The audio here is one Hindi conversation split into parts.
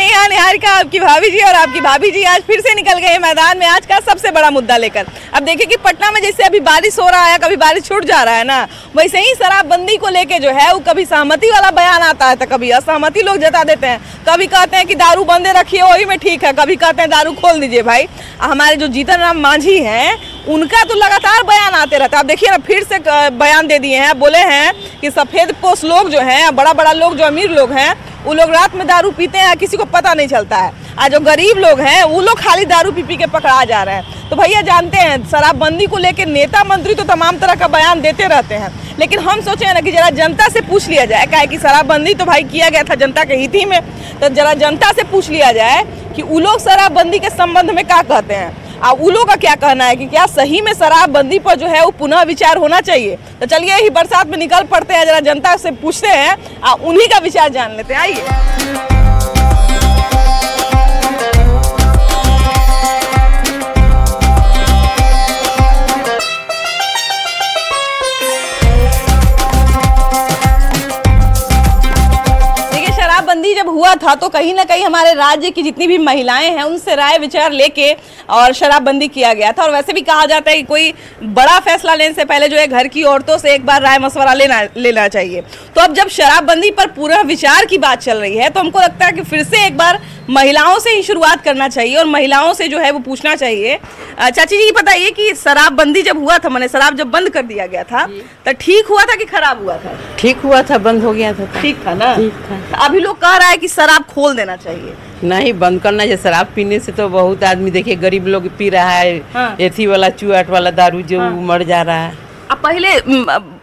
नेहा निहारिका, आपकी भाभी जी और आपकी भाभी जी आज फिर से निकल गए मैदान में आज का सबसे बड़ा मुद्दा लेकर। अब देखिए कि पटना में जैसे अभी बारिश हो रहा है, कभी बारिश छूट जा रहा है ना, वैसे ही शराबबंदी को लेके जो है वो कभी सहमति वाला बयान आता है तो कभी असहमति लोग जता देते हैं। कभी कहते हैं कि दारू बंदे रखिए वही में ठीक है, कभी कहते हैं दारू खोल दीजिए। भाई हमारे जो जीतन राम मांझी हैं उनका तो लगातार बयान आते रहता है। अब देखिए ना फिर से बयान दे दिए हैं, बोले हैं कि सफ़ेद पोश लोग जो हैं, बड़ा बड़ा लोग जो अमीर लोग हैं, वो लोग रात में दारू पीते हैं, किसी को पता नहीं चलता है। आज जो गरीब लोग हैं वो लोग खाली दारू पी पी के पकड़ा जा रहे हैं। तो भैया जानते हैं शराबबंदी को लेकर नेता मंत्री तो तमाम तरह का बयान देते रहते हैं, लेकिन हम सोचे ना कि जरा जनता से पूछ लिया जाए, क्या है कि शराबबंदी तो भाई किया गया था जनता के हित ही में, तो जरा जनता से पूछ लिया जाए कि वो लोग शराबबंदी के संबंध में क्या कहते हैं, वो लोग का क्या कहना है कि क्या सही में शराबबंदी पर जो है वो पुनः विचार होना चाहिए। तो चलिए ही बरसात में निकल पड़ते हैं, जरा जनता से पूछते हैं, उन्हीं का विचार जान लेते हैं। आइए। शराबबंदी जब हुआ था तो कहीं ना कहीं हमारे राज्य की जितनी भी महिलाएं हैं उनसे राय विचार लेके और शराबबंदी किया गया था। और वैसे भी कहा जाता है कि कोई बड़ा फैसला लेने से पहले जो है घर की औरतों से एक बार राय मशवरा लेना चाहिए। तो अब जब शराबबंदी पर पूरा विचार की बात चल रही है तो हमको लगता है कि फिर से एक बार महिलाओं से ही शुरुआत करना चाहिए और महिलाओं से जो है वो पूछना चाहिए। चाची जी बताइए कि शराबबंदी जब हुआ था, मैंने शराब जब बंद कर दिया गया था तो ठीक हुआ था कि खराब हुआ था? ठीक हुआ था, बंद हो गया था। ठीक था ना? ठीक था। अभी लोग कह रहा है कि शराब खोल देना चाहिए। नहीं, बंद करना चाहिए। शराब पीने से तो बहुत आदमी देखिए गरीब लोग पी रहा है। हाँ। एथी वाला चुआट वाला दारू जो मर जा रहा है। अब पहले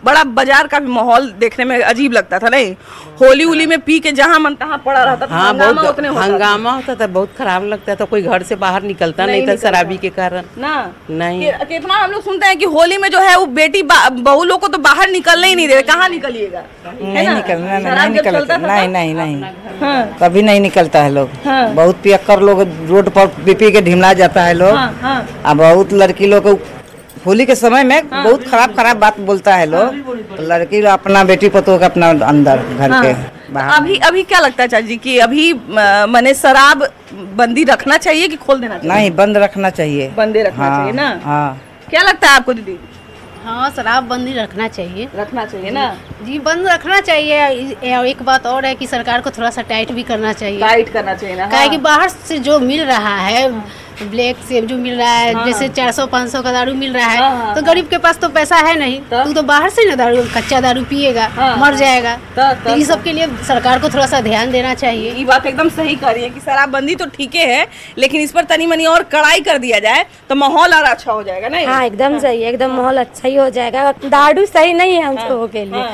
बड़ा बाजार का भी माहौल देखने में अजीब लगता था, नहीं? होली उली में पी के जहाँ मन तहाँ पड़ा रहता था। हाँ, बहुत हंगामा होता था, बहुत खराब लगता था। कोई घर से बाहर निकलता नहीं था शराबी के कारण ना। नहीं, कितना हम लोग सुनते हैं कि होली में जो है वो बेटी बहू लोग को तो बाहर निकलने ही नहीं दे रहे। कहाँ निकलिएगा? नहीं निकलता, नहीं, कभी नहीं निकलता है लोग। बहुत पियक्कर लोग रोड पर पी के ढिमला जाता है लोग। अब बहुत लड़की लोग होली के समय में बहुत खराब बात बोलता है लोग। लड़की अपना बेटी पतोह के अपना अंदर घर के बाहर। अभी क्या लगता है चाची कि अभी मैंने शराब बंदी रखना चाहिए कि खोल देना चाहिए? नहीं, बंद रखना चाहिए। बंदे रखना चाहिए ना? हाँ। क्या लगता है आपको दीदी? हाँ, शराब बंदी रखना चाहिए। रखना चाहिए ना जी, बंद रखना चाहिए। एक बात और है कि सरकार को थोड़ा सा टाइट भी करना चाहिए। टाइट करना चाहिए ना? क्या है कि बाहर से जो मिल रहा है, ब्लैक से जो मिल रहा है, जैसे 400-500 का दारू मिल रहा है, तो गरीब के पास तो पैसा है नहीं, तो बाहर से ना दारू, कच्चा दारू पिएगा, मर जाएगा। तो ये सब के लिए सरकार को थोड़ा सा ध्यान देना चाहिए। ये बात एकदम सही कह रही है कि शराबबंदी तो ठीक है, लेकिन इस पर तनी मनी और कड़ाई कर दिया जाए तो माहौल और अच्छा हो जाएगा ना? हाँ, एकदम सही, एकदम माहौल अच्छा ही हो जाएगा। दारू सही नहीं है हम लोगों के लिए।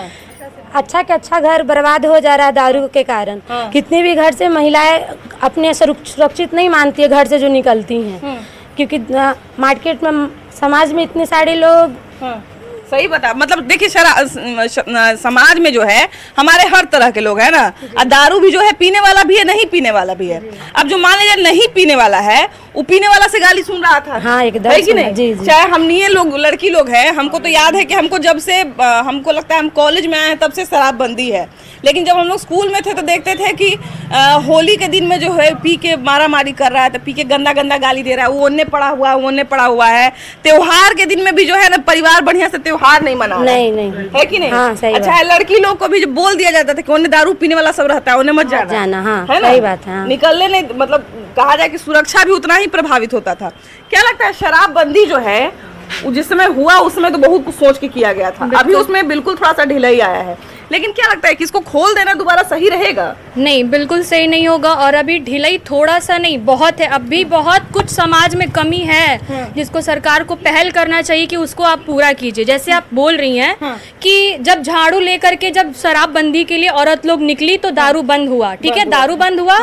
अच्छा के अच्छा घर बर्बाद हो जा रहा है दारू के कारण। कितनी भी घर से महिलाएं अपने सुरक्षित नहीं मानती है घर से जो निकलती हैं, क्योंकि मार्केट में समाज में इतने सारे लोग। सही बता, मतलब देखिए समाज में जो है हमारे हर तरह के लोग हैं ना। दारू भी जो है पीने वाला भी है, नहीं पीने वाला भी है। अब जो मान लीजिए नहीं पीने वाला है, वो पीने वाला से गाली सुन रहा था। हाँ, एकदम है कि नहीं? जी, जी। चाहे हम नहीं लोग लड़की लोग हैं, हमको तो याद है कि हमको जब से हमको लगता है हम कॉलेज में आए हैं तब से शराबबंदी है। लेकिन जब हम लोग स्कूल में थे तो देखते थे कि होली के दिन में जो है पी के मारा मारी कर रहा है, तो पी के गंदा गाली दे रहा है, वो ओन्ने पड़ा हुआ है। त्योहार के दिन में भी जो है ना परिवार बढ़िया से त्योहार नहीं मना नहीं है कि नहीं? हाँ, सही अच्छा, लड़की लोग को भी जो बोल दिया जाता था कि उन्हें दारू पीने वाला सब रहता है, उन्हें मत जाना। हाँ, सही बात है। निकलने नहीं, मतलब कहा जाए कि सुरक्षा भी उतना ही प्रभावित होता था। क्या लगता है शराबबंदी जो है जिस समय हुआ उस समय तो बहुत कुछ सोच के किया गया था, अभी उसमें बिल्कुल थोड़ा सा ढिलाई आया है, लेकिन क्या लगता है कि इसको खोल देना दोबारा सही रहेगा? नहीं, बिल्कुल सही नहीं होगा। और अभी ढिलाई थोड़ा सा नहीं, बहुत है। अभी बहुत कुछ समाज में कमी है जिसको सरकार को पहल करना चाहिए कि उसको आप पूरा कीजिए। जैसे आप बोल रही हैं कि जब झाड़ू लेकर के जब शराबबंदी के लिए औरत लोग निकली तो दारू बंद हुआ, ठीक है, दारू बंद हुआ।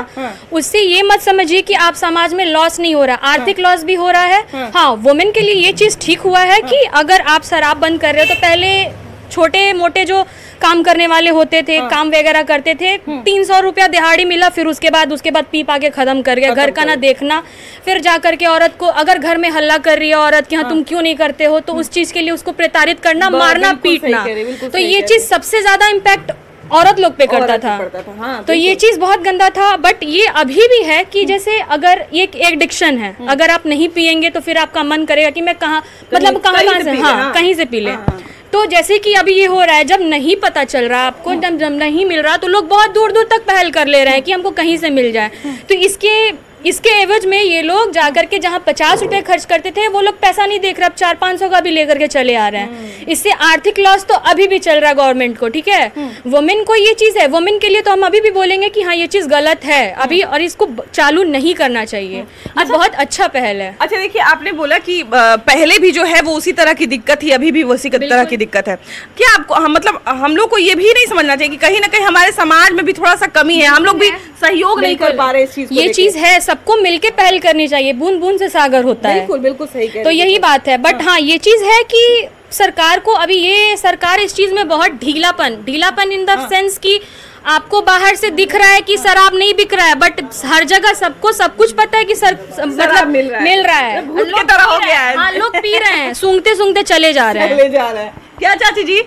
उससे ये मत समझिए कि आप समाज में लॉस नहीं हो रहा, आर्थिक लॉस भी हो रहा है। हाँ, वुमेन के लिए ये चीज़ ठीक हुआ है कि अगर आप शराब बंद कर रहे हो तो पहले छोटे मोटे जो काम करने वाले होते थे, काम वगैरह करते थे, 300 रुपया दिहाड़ी मिला, फिर उसके बाद पी पा के खत्म कर गया, घर का ना देखना। फिर जा करके औरत को अगर घर में हल्ला कर रही है औरत कि हाँ तुम क्यों नहीं करते हो, तो उस चीज के लिए उसको प्रताड़ित करना, मारना, पीटना। तो ये चीज सबसे ज्यादा इम्पैक्ट औरत लोग पे करता था। हाँ, तो ये चीज बहुत गंदा था। बट ये अभी भी है कि जैसे अगर ये एक एडिक्शन है, अगर आप नहीं पियेंगे तो फिर आपका मन करेगा कि मैं कहाँ मतलब कहाँ से कहीं से पी ले। तो जैसे कि अभी ये हो रहा है, जब नहीं पता चल रहा आपको, जब नहीं मिल रहा तो लोग बहुत दूर दूर तक पहल कर ले रहे हैं कि हमको कहीं से मिल जाए। तो इसके एवज में ये लोग जाकर के जहाँ 50 रुपए खर्च करते थे, वो लोग पैसा नहीं देख रहे, अब 400-500 का भी लेकर के चले आ रहे हैं। इससे आर्थिक लॉस तो अभी भी चल रहा है गवर्नमेंट को, ठीक है। वुमेन को ये चीज़ है, वुमेन के लिए तो हम अभी भी बोलेंगे कि हाँ ये चीज़ गलत है अभी, और इसको चालू नहीं करना चाहिए। ये बहुत अच्छा पहल है। अच्छा देखिए, आपने बोला कि पहले भी जो है वो उसी तरह की दिक्कत थी, अभी भी उसी तरह की दिक्कत है। क्या आपको मतलब हम लोग को ये भी नहीं समझना चाहिए कि कहीं ना कहीं हमारे समाज में भी थोड़ा सा कमी है, हम लोग भी सहयोग नहीं कर पा रहे इस चीज को? ये चीज है, सबको मिलके पहल करनी चाहिए, बूंद बूंद से सागर होता है। बिल्कुल बिल्कुल सही कह रहे हैं। तो यही बात है। बट हाँ ये चीज है कि सरकार को अभी ये सरकार इस चीज में बहुत ढीलापन इन द सेंस कि आपको बाहर से दिख रहा है कि शराब नहीं बिक रहा है, बट हर जगह सबको सब कुछ पता है कि मतलब मिल रहा है। भूत की तरह हो गया है। हाँ, लोग पी रहे हैं, सूंघते चले जा रहे हैं। क्या चाची जी,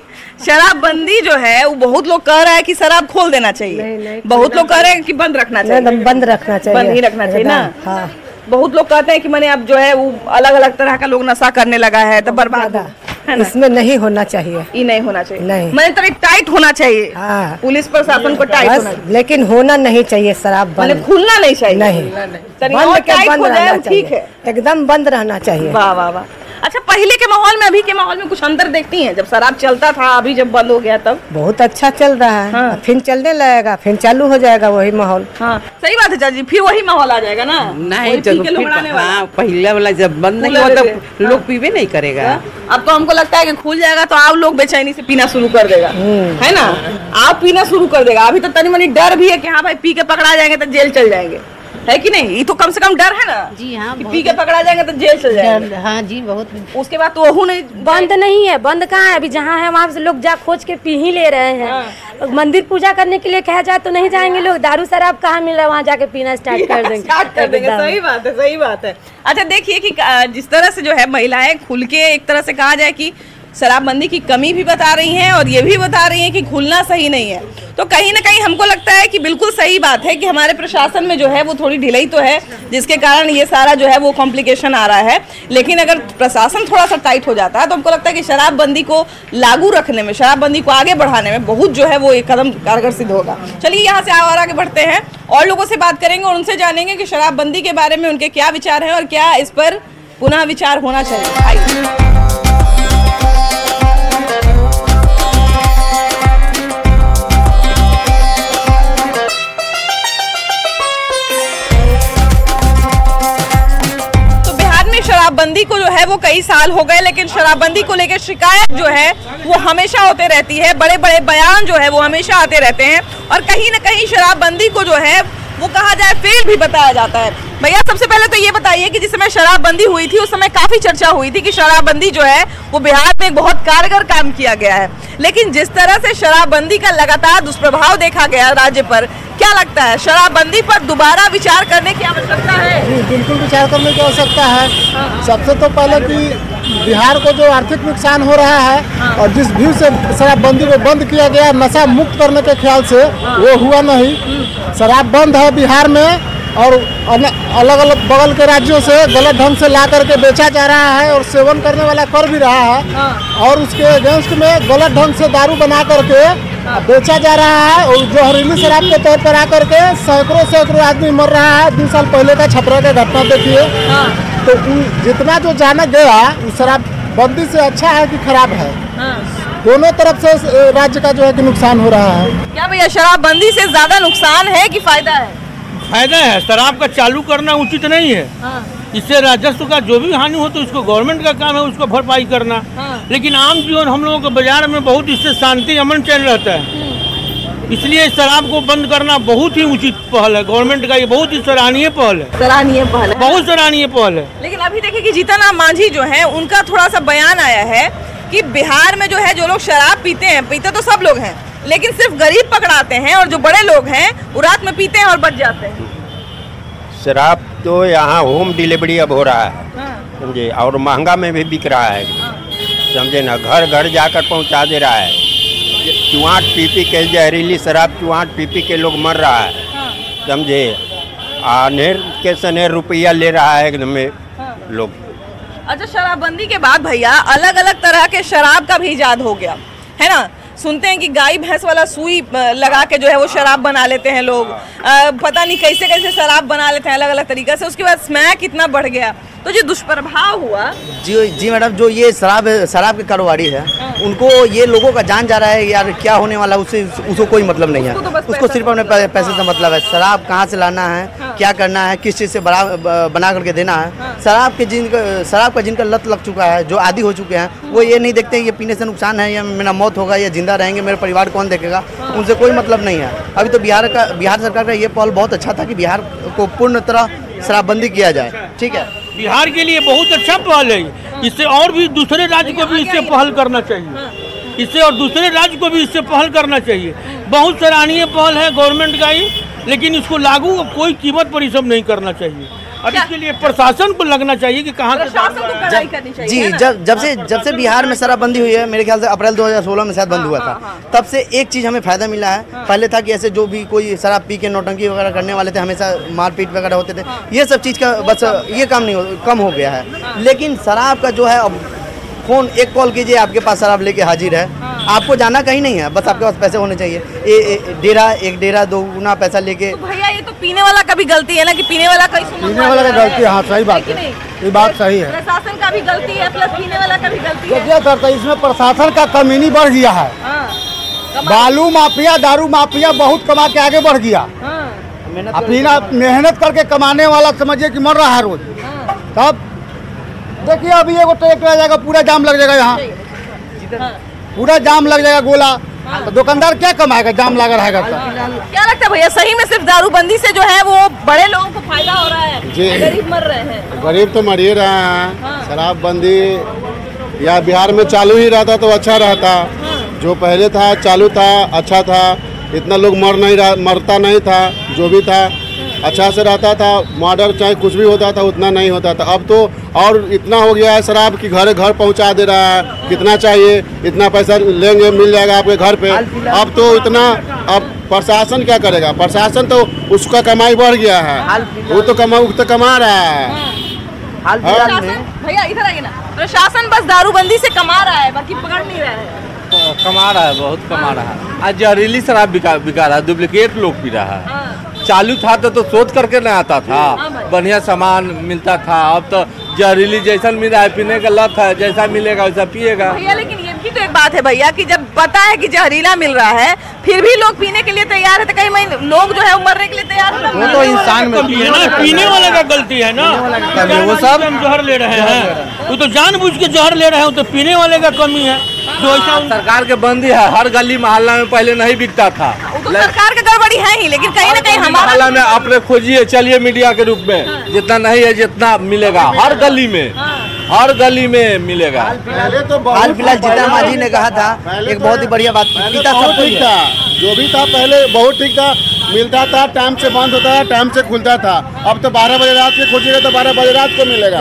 शराबबंदी जो है वो बहुत लोग कह रहे हैं कि शराब खोल देना चाहिए, बहुत लोग कह रहे हैं कि बंद रखना चाहिए। बंद रखना चाहिए, बंद ही रखना चाहिए ना। हाँ। बहुत लोग कहते हैं कि मैंने अब जो है वो अलग अलग तरह का लोग नशा करने लगा है तो बर्बाद है। इसमें नहीं होना चाहिए, ये नहीं होना चाहिए, नहीं। मैंने तो टाइट होना चाहिए। हाँ। पुलिस प्रशासन को टाइट होना चाहिए, लेकिन होना नहीं चाहिए शराब बंद, मैंने खुलना नहीं चाहिए। नहीं, बंद रहना चाहिए, ठीक है, एकदम बंद रहना चाहिए। वाह वाह वाह। अच्छा, पहले के माहौल में अभी के माहौल में कुछ अंतर देखती हैं? जब शराब चलता था, अभी जब बंद हो गया तब बहुत अच्छा चल रहा है। हाँ। फिर चलने लगेगा, फिर चालू हो जाएगा वही माहौल। हाँ सही बात है चाची, फिर वही माहौल आ जाएगा ना। नहीं पहला वाला जब बंद नहीं हुआ तब लोग पीवे नहीं करेगा। अब तो हमको लगता है कि खुल जाएगा तो आप लोग बेचैनी से पीना शुरू कर देगा, है ना? आप पीना शुरू कर देगा। अभी तो तनी मनी डर भी है कि हाँ भाई पी के पकड़ा जाएंगे तो जेल चल जाएंगे, है कि नहीं? ये तो कम से कम डर है ना। जी हाँ, पी के पकड़ा जाएंगे तो जेल चल जाएंगे। हाँ जी, बहुत। उसके बाद तो वो नहीं बंद नहीं है, बंद कहाँ है? अभी जहाँ है वहाँ से लोग जा खोज के पी ही ले रहे हैं। मंदिर पूजा करने के लिए कहा जाए तो नहीं जाएंगे लोग, दारू शराब कहाँ मिल रहा है वहाँ जाके पीना स्टार्ट कर देंगे। सही बात है, सही बात है। अच्छा देखिए कि जिस तरह से जो है महिलाएं खुल के एक तरह से कहा जाए कि शराबबंदी की कमी भी बता रही हैं और ये भी बता रही हैं कि खुलना सही नहीं है, तो कहीं ना कहीं हमको लगता है कि बिल्कुल सही बात है कि हमारे प्रशासन में जो है वो थोड़ी ढिलाई तो है, जिसके कारण ये सारा जो है वो कॉम्प्लिकेशन आ रहा है। लेकिन अगर प्रशासन थोड़ा सा टाइट हो जाता है तो हमको लगता है कि शराबबंदी को लागू रखने में, शराबबंदी को आगे बढ़ाने में बहुत जो है वो एक कदम कारगर सिद्ध होगा। चलिए यहाँ से और आगे बढ़ते हैं और लोगों से बात करेंगे और उनसे जानेंगे कि शराबबंदी के बारे में उनके क्या विचार हैं और क्या इस पर पुनः विचार होना चाहिए। आइए। शराबबंदी को जो है वो कई साल हो गए, लेकिन शराबबंदी को लेकर शिकायत जो है वो हमेशा होते रहती है, बड़े बड़े बयान जो है वो हमेशा आते रहते हैं और कहीं ना कहीं शराबबंदी को जो है वो कहा जाए फेल भी बताया जाता है। भैया सबसे पहले तो ये बताइए कि जिस समय शराबबंदी हुई थी उस समय काफी चर्चा हुई थी कि शराबबंदी जो है वो बिहार में एक बहुत कारगर काम किया गया है, लेकिन जिस तरह से शराबबंदी का लगातार दुष्प्रभाव देखा गया राज्य पर, क्या लगता है शराबबंदी पर दोबारा विचार करने की आवश्यकता है? बिल्कुल विचार करने की आवश्यकता है। सबसे तो पहले कि बिहार को जो आर्थिक नुकसान हो रहा है और जिस व्यू से शराबबंदी को बंद किया गया नशा मुक्त करने के ख्याल से, वो हुआ नहीं। शराब बंद है बिहार में और अलग अलग बगल के राज्यों से गलत ढंग से ला करके बेचा जा रहा है और सेवन करने वाला कर भी रहा है और उसके अगेंस्ट में गलत ढंग से दारू बना करके बेचा जा रहा है और जहरीली शराब के तौर पर आकर के सैकड़ों आदमी मर रहा है। 2 साल पहले का छपरा का घटना देखिए। तो जितना जो जाना गया उस शराबबंदी से अच्छा है कि खराब है, दोनों तरफ से राज्य का जो है कि नुकसान हो रहा है। क्या भैया शराबबंदी से ज्यादा नुकसान है कि फायदा है? फायदा है। शराब का चालू करना उचित नहीं है। इससे राजस्व का जो भी हानि हो तो उसको गवर्नमेंट का काम है उसको भरपाई करना। लेकिन आम जीवन हम लोगों के बाजार में बहुत इससे शांति अमन चल रहता है, इसलिए शराब को बंद करना बहुत ही उचित पहल है गवर्नमेंट का। ये बहुत ही सराहनीय पहल है, बहुत सराहनीय पहल है। लेकिन अभी देखिए कि जीतन राम मांझी जो है उनका थोड़ा सा बयान आया है कि बिहार में जो है जो लोग शराब पीते हैं, पीते तो सब लोग हैं, लेकिन सिर्फ गरीब पकड़ाते हैं और जो बड़े लोग हैं वो रात में पीते हैं और बच जाते हैं। शराब तो यहाँ होम डिलीवरी अब हो रहा है, समझे, और महंगा में भी बिक रहा है, समझे ना, घर घर जाकर पहुँचा दे रहा है। चुआट पी के जहरीली शराब चुआट पी के लोग मर रहा है, समझे। अनेर के सनेर रुपया ले रहा है एकदम में लोग। अच्छा, शराबबंदी के बाद भैया अलग अलग तरह के शराब का भी इजाद हो गया है ना। सुनते हैं कि गाय भैंस वाला सुई लगा के जो है वो शराब बना लेते हैं लोग, पता नहीं कैसे कैसे शराब बना लेते हैं अलग अलग तरीके से। उसके बाद स्मैक इतना बढ़ गया, तो जो दुष्प्रभाव हुआ। जी मैडम, जो ये शराब के कारोबारी है उनको ये लोगों का जान जा रहा है यार, क्या होने वाला उससे उसको कोई मतलब नहीं है। उसको सिर्फ अपने पैसे से मतलब है। शराब कहाँ से लाना है, क्या करना है, किस चीज़ से बना करके देना है। शराब का जिनका लत लग चुका है, जो आदी हो चुके हैं, वो ये नहीं देखते ये पीने से नुकसान है या मेरा मौत होगा या जिंदा रहेंगे, मेरे परिवार कौन देखेगा, उनसे कोई मतलब नहीं है। अभी तो बिहार सरकार का ये पहल बहुत अच्छा था कि बिहार को पूर्ण तरह शराबबंदी किया जाए। ठीक है, बिहार के लिए बहुत अच्छा पहल है। इससे और भी दूसरे राज्य को भी इससे पहल करना चाहिए, इससे और दूसरे राज्य को भी इससे पहल करना चाहिए। बहुत सराहनीय पहल है गवर्नमेंट का ही, लेकिन इसको लागू कोई कीमत पर ये सब नहीं करना चाहिए। और इसके लिए प्रशासन को लगना चाहिए कि कहाँ जी। जब से बिहार में शराबबंदी हुई है, मेरे ख्याल से अप्रैल 2016 में शायद बंद हुआ था, तब से एक चीज़ हमें फायदा मिला है। पहले था कि ऐसे जो भी कोई शराब पी के नौटंकी वगैरह करने वाले थे, हमेशा मारपीट वगैरह होते थे, ये सब चीज़ का बस ये कम हो गया है। लेकिन शराब का जो है, अब फ़ोन एक कॉल कीजिए, आपके पास शराब लेके हाजिर है, आपको जाना कहीं नहीं है, बस आपके पास पैसे होने चाहिए। एक डेरा 2 गुना पैसा लेके। तो भैया ये तो पीने वाला का भी गलती है ना, कि पीने वाला का गलती है। हाँ, सही बात है, ये बात सही है। प्रशासन का भी गलती है, प्लस पीने वाला का भी गलती है। क्या करता है, इसमें प्रशासन का कमीनी बढ़ गया है। बालू माफिया, दारू माफिया बहुत कमा के आगे बढ़ गया। अपनी मेहनत करके कमाने वाला समझिए कि मर रहा है रोज। तब देखिए अभी एगो ट्रैक्टर आ जाएगा, पूरा जाम लग जाएगा, यहाँ पूरा जाम लग जाएगा गोला, तो दुकानदार क्या कमाएगा, जाम लगा रहेगा। क्या लगता है भैया, सही में सिर्फ दारूबंदी से जो है वो बड़े लोगों को फायदा हो रहा है, गरीब मर रहे हैं? गरीब तो मर ही रहे हैं। शराबबंदी या बिहार में चालू ही रहता तो अच्छा रहता। जो पहले था चालू था, अच्छा था, इतना लोग मरता नहीं था, जो भी था अच्छा से रहता था। मर्डर चाहे कुछ भी होता था उतना नहीं होता था। अब तो और इतना हो गया है शराब की घर पहुंचा दे रहा है, कितना चाहिए इतना पैसा लेंगे, मिल जाएगा आपके घर पे। अब तो इतना, अब प्रशासन क्या करेगा? प्रशासन तो उसका कमाई बढ़ गया है, वो तो कमा रहा है। भैया इधर आइए ना, प्रशासन बस दारूबंदी से कमा रहा है, बाकी पकड़ नहीं रहा है। कमा रहा है, बहुत कमा रहा है। आज जहरीली शराब बिका रहा है, डुप्लीकेट लोग पी रहा है। चालू था तो सोच करके नहीं आता था, बढ़िया सामान मिलता था। अब तो जहरीली जैसा मिल रहा है, पीने का लत है, जैसा मिलेगा वैसा पिएगा। भैया लेकिन ये भी तो एक बात है भैया, कि जब पता है कि जहरीला मिल रहा है फिर भी लोग पीने के लिए तैयार है, तो कई लोग जो है मरने के लिए तैयार है। वो तो इंसान में पीने वाले का गलती है ना, वो सब जहर ले रहे हैं, वो तो जानबूझ के जहर ले रहे हैं, तो पीने वाले का कमी है। जो ऐसा सरकार के बंदी है, हर गली मोहल्ला में पहले नहीं बिकता था। तो सरकार का गड़बड़ी है ही, लेकिन कहीं ना कहीं हमारा में अपने खोजिए, चलिए मीडिया के रूप में, जितना नहीं है जितना मिलेगा हर गली में, हर गली में मिलेगा। हाल फिलहाल जितना मांझी ने कहा था, एक बहुत ही बढ़िया बात ठीक था, जो भी था पहले बहुत ठीक था, मिलता था, टाइम से बंद होता था, टाइम से खुलता था। अब तो 12 बजे रात के खोजिएगा तो 12 बजे रात को मिलेगा।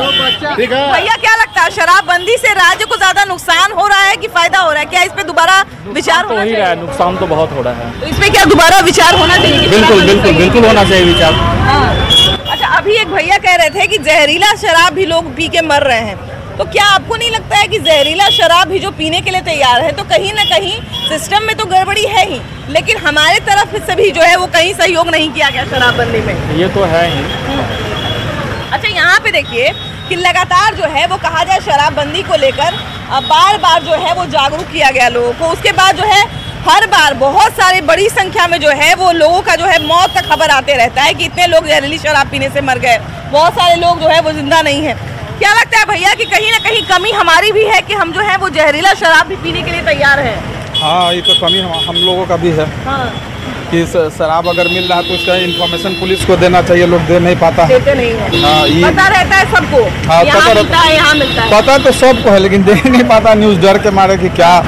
ठीक है भैया, क्या लगता है शराबबंदी से राज्य को ज्यादा नुकसान हो रहा है कि फायदा हो रहा है? क्या इस पे दोबारा विचार होना चाहिए? रहा है, नुकसान तो बहुत हो रहा है, तो इसमें क्या दोबारा विचार होना चाहिए? बिल्कुल होना चाहिए विचार। अच्छा, अभी एक भैया कह रहे थे कि जहरीला शराब भी लोग पी के मर रहे हैं, तो क्या आपको नहीं लगता है कि जहरीला शराब भी जो पीने के लिए तैयार है, तो कहीं ना कहीं सिस्टम में तो गड़बड़ी है ही, लेकिन हमारे तरफ से भी जो है वो कहीं सहयोग नहीं किया गया शराबबंदी में? ये तो है ही। अच्छा, यहाँ पे देखिए कि लगातार जो है वो कहा जाए शराबबंदी को लेकर बार बार जो है वो जागरूक किया गया लोगों को। उसके बाद जो है हर बार बहुत सारी बड़ी संख्या में जो है वो लोगों का जो है मौत का खबर आते रहता है कि इतने लोग जहरीली शराब पीने से मर गए, बहुत सारे लोग जो है वो जिंदा नहीं है। क्या लगता है भैया कि कहीं ना कहीं कमी हमारी भी है कि हम जो है वो जहरीला शराब भी पीने के लिए तैयार हैं? हाँ, ये तो कमी हम लोगों का भी है। कि शराब अगर मिल रहा है तो उसका इन्फॉर्मेशन पुलिस को देना चाहिए, लोग दे नहीं पाता, देते नहीं है। हाँ, पता रहता है सबको, यहाँ मिलता है, यहाँ मिलता है, पता तो सबको है, लेकिन दे नहीं पाता, न्यूज डर के मारे कि क्या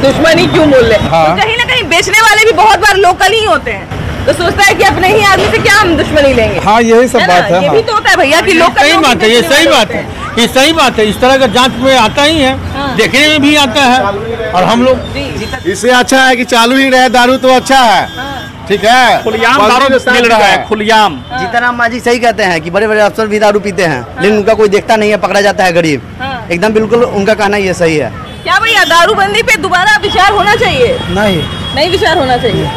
दुश्मनी क्यों बोल रहे। तो कहीं ना कहीं बेचने वाले भी बहुत बार लोकल ही होते हैं, तो सोचता है कि अपने ही आदमी से क्या हम दुश्मनी लेंगे। हाँ, यही सब बात है। ये भी तो होता है भैया कि लोग, सही बात है, ये सही बात है, ये सही बात है। इस तरह का जांच में आता ही है, देखने में भी आता है, और हम लोग इससे अच्छा है कि चालू ही रहे दारू तो अच्छा है। ठीक है, खुलेआम दारू मिल रहा है, खुलेआम। जीतन मांझी सही कहते हैं कि बड़े बड़े अफसर भी दारू पीते हैं, लेकिन उनका कोई देखता नहीं है, पकड़ा जाता है गरीब। एकदम बिल्कुल उनका कहना ये सही है। क्या भैया दारूबंदी पे दोबारा विचार होना चाहिए? नहीं विचार होना चाहिए,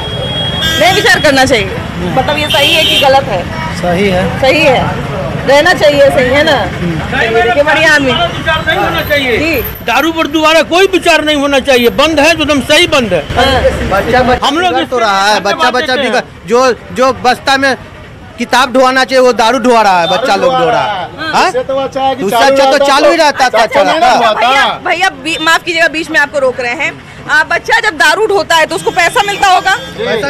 नहीं विचार करना चाहिए। मतलब ये सही है कि गलत है? सही है, सही है, रहना चाहिए, सही है ना? देखिए बढ़िया आदमी, विचार नहीं होना चाहिए, दारू पर दोबारा कोई विचार नहीं होना चाहिए। बंद है तो एकदम सही बंद है। हम लोग तो रहा है, बच्चा भी जो बस्ता में किताब ढोवाना चाहिए वो दारू ढोवा रहा है, बच्चा लोग ढो रहा है। उससे अच्छा तो चालू ही रहता था। भैया माफ कीजिएगा, बीच में आपको रोक रहे हैं। बच्चा जब दारू ढोता है तो उसको पैसा मिलता होगा?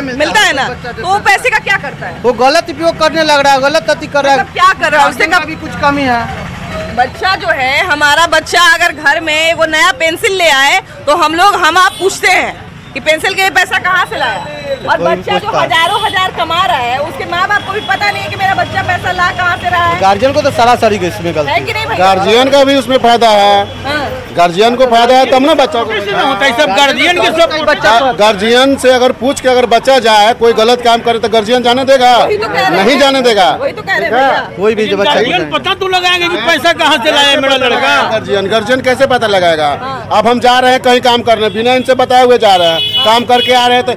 मिलता है ना, तो वो पैसे का क्या करता है? वो गलत उपयोग करने लग रहा है, गलत अति कर रहा है। क्या कर रहा है उससे? भी कुछ कमी है। बच्चा जो है, हमारा बच्चा अगर घर में वो नया पेंसिल ले आए तो हम आप पूछते हैं कि पेंसिल के पैसा कहाँ से लाया। और बच्चा जो हजारों हजार कमा रहा है, उसके माँ बाप को भी पता नहीं है कि मेरा बच्चा पैसा ला कहाँ से रहा है। गार्जियन को तो सरासरी इसमें गलती है कि नहीं? गार्जियन का भी उसमें फायदा है, गार्जियन को फायदा है तब ना बच्चा को होता है। सब गार्जियन के सब बच्चा, गार्जियन से अगर पूछ के अगर बच्चा जाए कोई गलत काम करे तो गार्जियन जाने देगा? नहीं जाने देगा। वही तो कह रहे हैं, कोई भी गार्जियन पता तो लगाएंगे कि पैसा कहाँ से लाया मेरा लड़का। गार्जियन कैसे पता लगाएगा? अब हम जा रहे हैं कहीं काम करने, बिना इनसे बताए हुए जा रहे हैं, काम करके आ रहे हैं, तो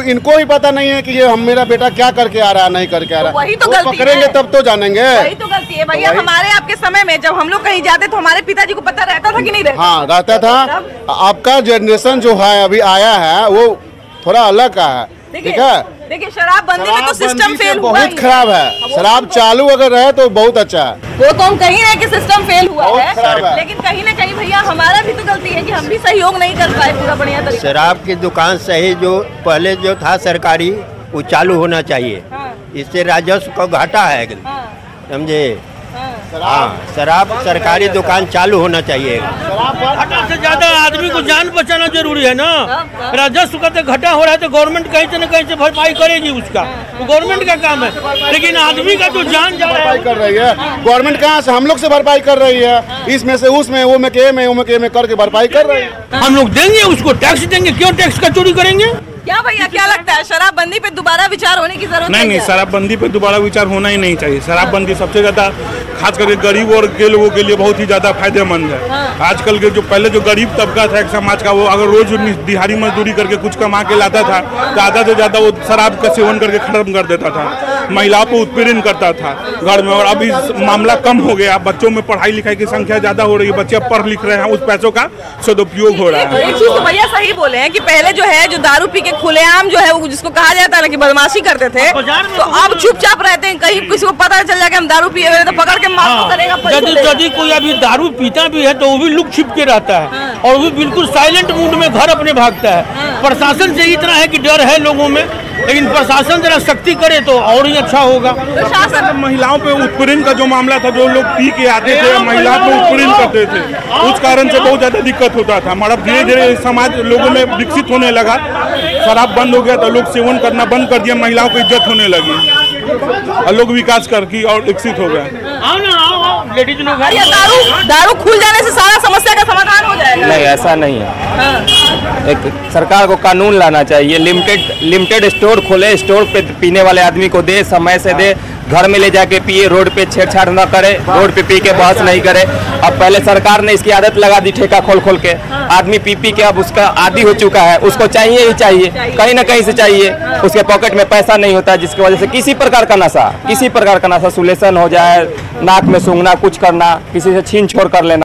इनको भी पता नहीं है कि ये मेरा बेटा क्या करके आ रहा है, नहीं करके आ रहा है। वही तो गलती पकड़ेंगे है, तब तो जानेंगे। वही तो गलती है भैया। हमारे आपके समय में जब हम लोग कहीं जाते तो हमारे पिताजी को पता रहता था कि नहीं रहता? हाँ रहता था। आपका जनरेशन जो है अभी आया है वो थोड़ा अलग का है। ठीक है, देखिए शराबबंदी में तो सिस्टम फेल हुआ बहुत खराब है। शराब चालू अगर रहे तो बहुत अच्छा है। वो तो हम कहीं रहे कि सिस्टम फेल हुआ है, लेकिन कहीं ना कहीं भैया हमारा भी तो गलती है कि हम भी सहयोग नहीं कर पाए पूरा बढ़िया तरीके। शराब की दुकान सही जो पहले जो था सरकारी वो चालू होना चाहिए। इससे राजस्व का घाटा है, समझे? हाँ, शराब सरकारी दुकान चालू होना चाहिए। घाटा से ज्यादा आदमी को जान बचाना जरूरी है ना। राजस्व का तो घाटा हो रहा है तो गवर्नमेंट कहीं से न कहीं से भरपाई करेगी उसका, तो गवर्नमेंट का काम है। लेकिन आदमी का जो जान जा रहा है कर रही है गवर्नमेंट, कहाँ से? हम लोग से भरपाई कर रही है, इसमें से उसमें, वो में के में करके भरपाई कर रही है। हम लोग देंगे उसको, टैक्स देंगे, क्यों टैक्स का चोरी करेंगे? क्या भैया क्या लगता है शराबबंदी पे दोबारा विचार होने की जरूरत नहीं? शराबबंदी पे दोबारा विचार होना ही नहीं चाहिए। शराबबंदी सबसे ज्यादा खास करके गरीब और के लोगों के लिए बहुत ही ज्यादा फायदेमंद है। आजकल के जो पहले जो गरीब तबका था एक समाज का, वो अगर रोज दिहाड़ी मजदूरी करके कुछ कमा के लाता था तो आधा से ज्यादा वो शराब का सेवन करके खत्म कर देता था, महिलाओं को उत्पीड़न करता था घर में। और अभी मामला कम हो गया, बच्चों में पढ़ाई लिखाई की संख्या ज्यादा हो रही है, बच्चे पढ़ लिख रहे हैं, उस पैसों का सदुपयोग हो रहा है। एक चीज तो भैया सही बोले हैं कि पहले जो है जो दारू पी के खुलेआम जो है वो जिसको कहा जाता है ना कि बदमाशी करते थे, तो अब चुपचाप रहते हैं। कहीं किसी को पता चल जाए कि हम दारू पिए हुए तो पकड़ के माफ करेगा। यदि कोई अभी दारू पीता भी है तो वो भी लुक छिप के रहता है और वो बिल्कुल साइलेंट मूड में घर अपने भागता है। प्रशासन से इतना है कि डर है लोगों में, लेकिन प्रशासन जरा सख्ती करे तो और ही अच्छा होगा। प्रशासन महिलाओं पे उत्पीड़न का जो मामला था, जो लोग पी के आते थे महिलाओं पे उत्पीड़न करते थे, उस कारण से बहुत ज्यादा दिक्कत होता था। मतलब धीरे धीरे समाज लोगों में विकसित होने लगा, शराब बंद हो गया तो लोग सेवन करना बंद कर दिया, महिलाओं को इज्जत होने लगी और लोग विकास करके और विकसित हो गए। दारू खुल जाने से सारा समस्या का समाधान हो जाएगा? नहीं, ऐसा नहीं है। एक सरकार को कानून लाना चाहिए, लिमिटेड स्टोर खोले, स्टोर पे पीने वाले आदमी को दे, समय से दे, घर में ले जाके पिए, रोड पे छेड़छाड़ न करे, रोड पे पी के बहस नहीं करे। अब पहले सरकार ने इसकी आदत लगा दी ठेका खोल खोल के, आदमी पी के अब उसका आदी हो चुका है, उसको चाहिए ही चाहिए, कहीं ना कहीं से चाहिए। उसके पॉकेट में पैसा नहीं होता, जिसकी वजह से किसी प्रकार का नशा सुलेशन हो जाए, नाक में सूंघना, कुछ करना, किसी से छीन छोड़ कर लेना।